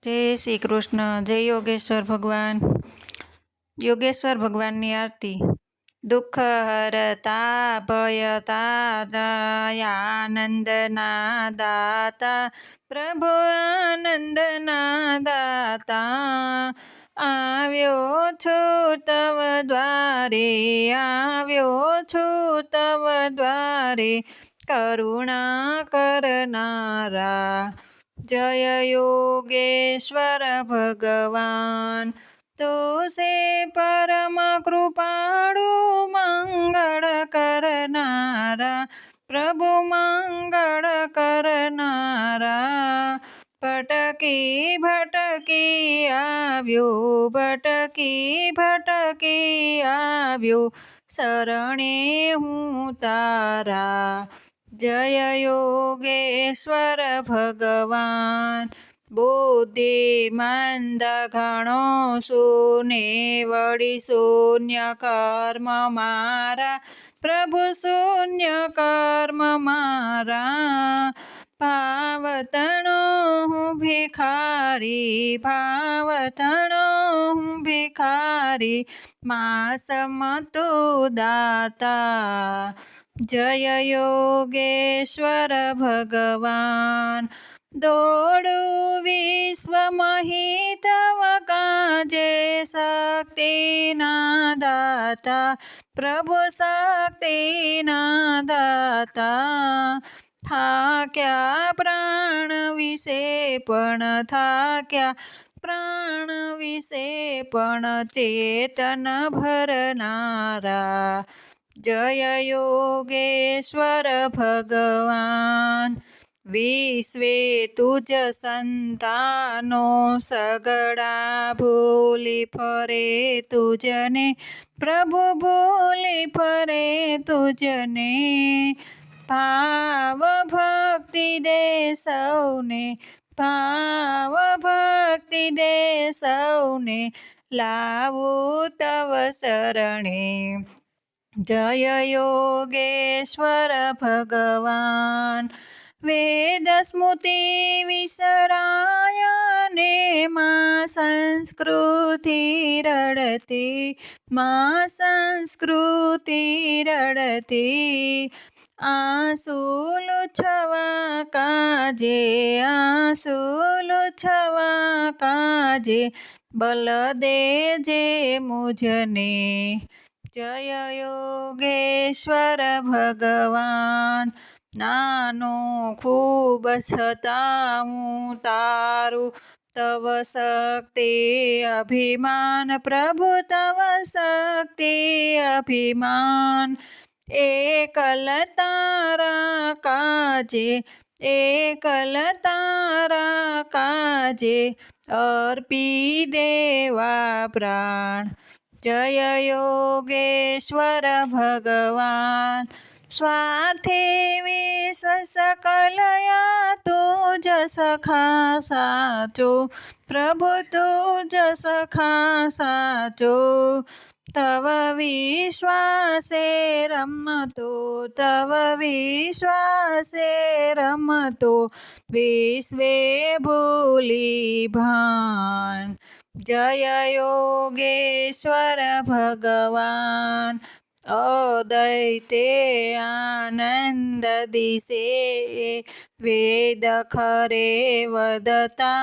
जय श्री कृष्ण। जय योगेश्वर भगवान। योगेश्वर भगवाननी आरती। दुख हरता भयता आनंदना दाता प्रभु आनंदना दाता आव्यो छु तव द्वारे आव्यो छु तव द्वारे करुणा करनारा जय योगेश्वर भगवान तो से परम कृपाळु मंगल करनारा प्रभु मंगल करनारा भटकी भटकी आव्यो भटकी भटकी आव्यो शरणे हूँ तारा जय योगेश्वर भगवान बुद्धि मंद घणो शून्य वड़ी शून्य कर्म मारा प्रभु शून्य कर्म मारा भावतणो हूँ भिखारी भावतणो हूँ भिखारी मास मतु दाता जय योगेश्वर भगवान दौड़ू विश्व महितव काजे शक्ति ना दाता प्रभु शक्ति ना दाता थाक्या प्राण विषे पण थाक्या प्राण विषे पण चेतन भरनारा जय योगेश्वर भगवान विश्वे तुझ संतानो सगड़ा भूली फरे तुझने प्रभु भूली फरे तुझने भाव भक्ति दे सौने भाव भक्ति दे सौने लावू तव शरणे जय योगेश्वर भगवान वेद स्मृति विसराय ने माँ संस्कृति रड़ती माँ संस्कृति रड़ती आंसू लुछवा काजे आंसू लुछवा काजे बल दे जे मुझने जय योगेश्वर भगवान नानो खूब छताऊँ तारू तव शक्ति अभिमान प्रभु तव शक्ति अभिमान एकल तारा काजे एकल तारा काजे अर्पी देवा प्राण जय योगेश्वर भगवान स्वार्थी विश्व सकलया तुझ सखा साचो प्रभु तुझ सखा साचो तव विश्वासे रमतो तव विश्वासे रमतो विश्वे भूली भान जय योगेश्वर भगवान अदैते आनंद दिसे वेद खरे वदता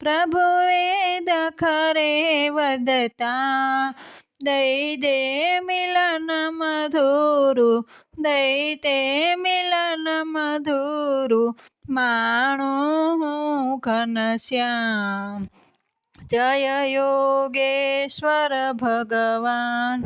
प्रभु वेद खरे वदता दैते मिलन मधुरु दैते मिलन मधुरु माणो हूँ घनश्याम जय योगेश्वर भगवान।